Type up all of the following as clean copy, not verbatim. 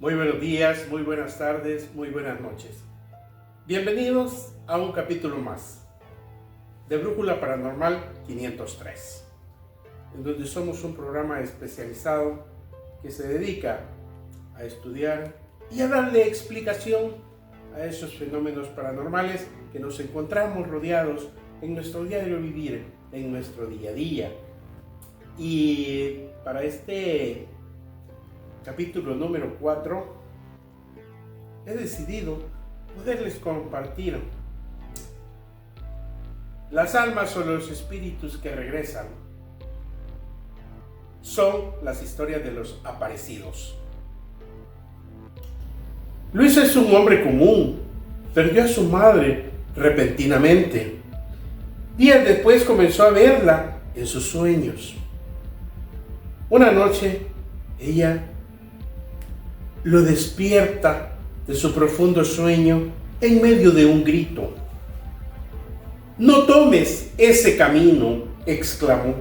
Muy buenos días, muy buenas tardes, muy buenas noches. Bienvenidos a un capítulo más de Brújula Paranormal 503, en donde somos un programa especializado que se dedica a estudiar y a darle explicación a esos fenómenos paranormales que nos encontramos rodeados en nuestro diario vivir, en nuestro día a día. Y para este capítulo número 4, he decidido poderles compartir las almas o los espíritus que regresan. Son las historias de los aparecidos. Luis es un hombre común. Perdió a su madre repentinamente. Días después comenzó a verla en sus sueños. Una noche, ella lo despierta de su profundo sueño en medio de un grito. «No tomes ese camino», exclamó.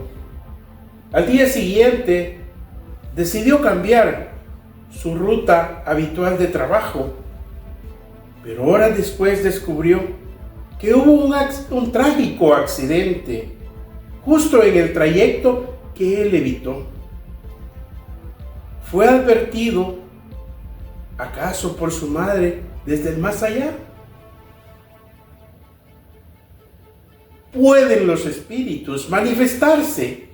Al día siguiente, decidió cambiar su ruta habitual de trabajo, pero horas después descubrió que hubo un trágico accidente justo en el trayecto que él evitó. Fue advertido ¿acaso por su madre desde el más allá? ¿Pueden los espíritus manifestarse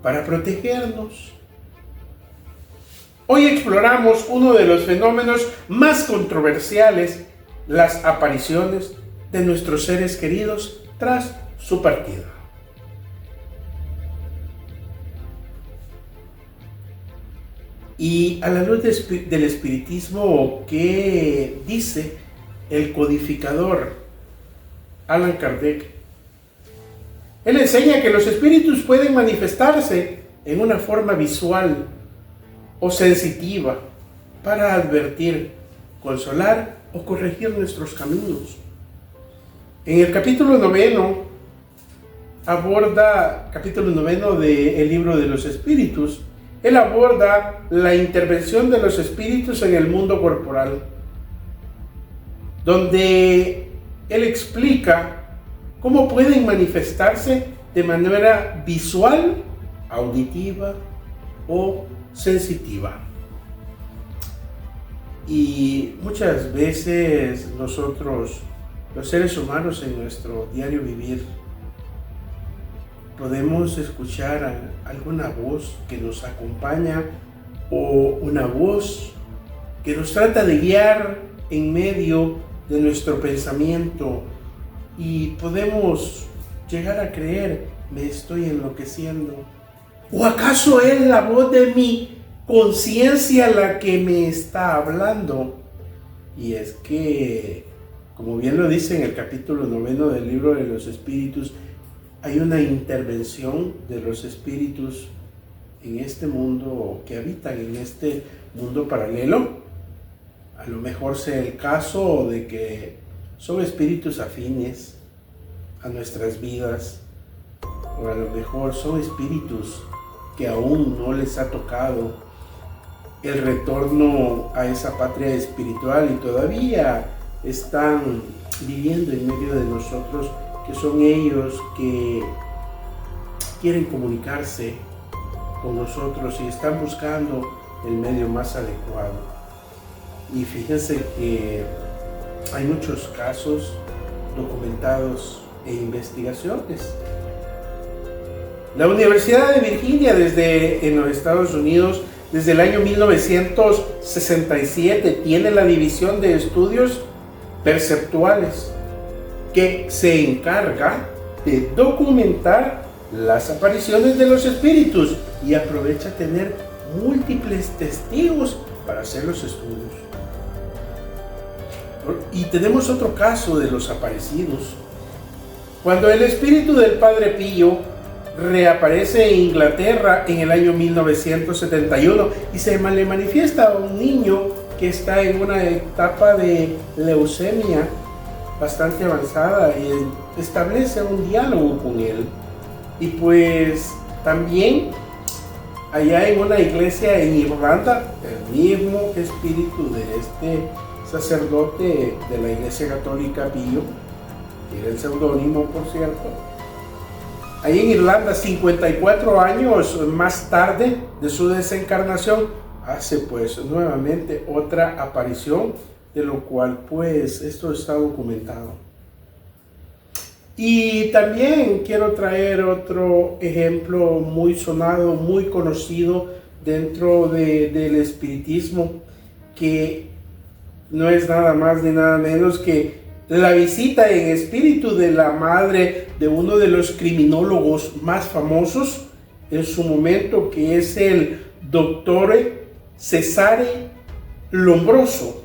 para protegernos? Hoy exploramos uno de los fenómenos más controversiales, las apariciones de nuestros seres queridos tras su partida. Y a la luz del espiritismo, ¿qué dice el codificador Allan Kardec? Él enseña que los espíritus pueden manifestarse en una forma visual o sensitiva para advertir, consolar o corregir nuestros caminos. En el capítulo 9 del libro de los espíritus, él aborda la intervención de los espíritus en el mundo corporal, donde él explica cómo pueden manifestarse de manera visual, auditiva o sensitiva. Y muchas veces nosotros, los seres humanos, en nuestro diario vivir, podemos escuchar alguna voz que nos acompaña o una voz que nos trata de guiar en medio de nuestro pensamiento, y podemos llegar a creer: me estoy enloqueciendo, ¿o acaso es la voz de mi conciencia la que me está hablando? Y es que, como bien lo dice en el capítulo 9 del libro de los espíritus, hay una intervención de los espíritus en este mundo, que habitan en este mundo paralelo. A lo mejor sea el caso de que son espíritus afines a nuestras vidas, o a lo mejor son espíritus que aún no les ha tocado el retorno a esa patria espiritual y todavía están viviendo en medio de nosotros, que son ellos que quieren comunicarse con nosotros y están buscando el medio más adecuado. Y fíjense que hay muchos casos documentados e investigaciones. La Universidad de Virginia, en los Estados Unidos, desde el año 1967, tiene la División de Estudios Perceptuales, que se encarga de documentar las apariciones de los espíritus y aprovecha tener múltiples testigos para hacer los estudios. Y tenemos otro caso de los aparecidos. Cuando el espíritu del Padre Pío reaparece en Inglaterra en el año 1971 y se le manifiesta a un niño que está en una etapa de leucemia bastante avanzada, y establece un diálogo con él. Y pues también allá en una iglesia en Irlanda, el mismo espíritu de este sacerdote de la Iglesia Católica Pío, que era el seudónimo, por cierto, ahí en Irlanda, 54 años más tarde de su desencarnación, hace pues nuevamente otra aparición, de lo cual pues esto está documentado. Y también quiero traer otro ejemplo muy sonado, muy conocido dentro del espiritismo, que no es nada más ni nada menos que la visita en espíritu de la madre de uno de los criminólogos más famosos en su momento, que es el doctor Cesare Lombroso.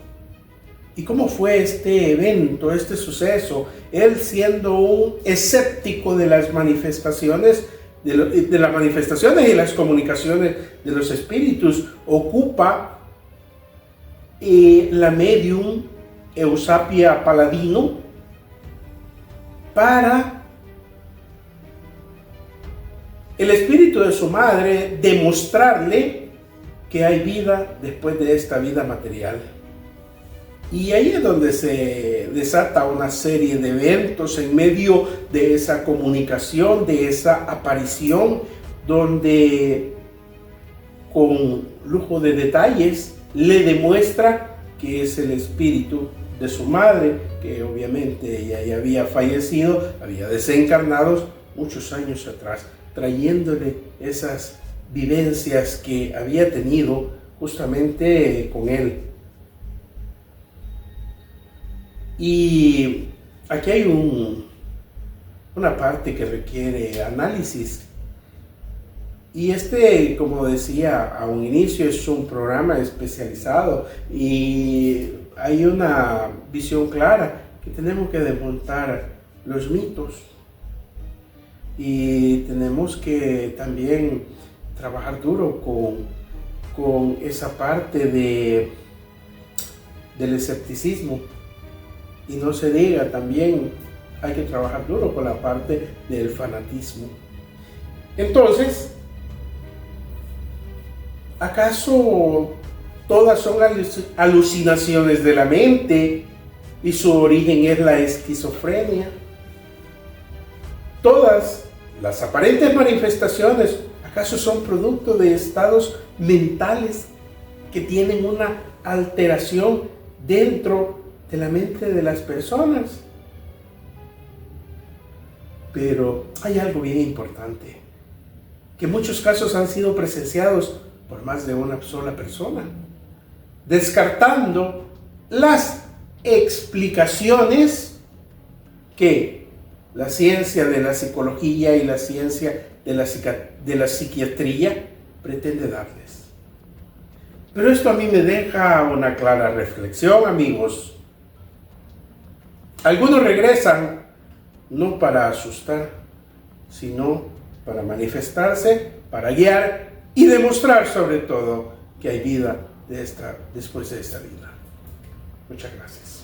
¿Y cómo fue este evento, este suceso? Él, siendo un escéptico de las manifestaciones, de las manifestaciones y las comunicaciones de los espíritus, ocupa la medium Eusapia Paladino para el espíritu de su madre demostrarle que hay vida después de esta vida material. Y ahí es donde se desata una serie de eventos en medio de esa comunicación, de esa aparición, donde con lujo de detalles le demuestra que es el espíritu de su madre, que obviamente ella ya había fallecido, había desencarnado muchos años atrás, trayéndole esas vivencias que había tenido justamente con él. Y aquí hay una parte que requiere análisis. Y como decía a un inicio, es un programa especializado y hay una visión clara que tenemos que desmontar los mitos. Y tenemos que también trabajar duro con esa parte del escepticismo. Y no se diga, también hay que trabajar duro con la parte del fanatismo. Entonces, ¿acaso todas son alucinaciones de la mente y su origen es la esquizofrenia? Todas las aparentes manifestaciones, ¿acaso son producto de estados mentales que tienen una alteración dentro de la mente de las personas? Pero hay algo bien importante, que en muchos casos han sido presenciados por más de una sola persona, descartando las explicaciones que la ciencia de la psicología y la ciencia de la psiquiatría pretende darles. Pero esto a mí me deja una clara reflexión, amigos. Algunos regresan no para asustar, sino para manifestarse, para guiar y demostrar sobre todo que hay vida después de esta vida. Muchas gracias.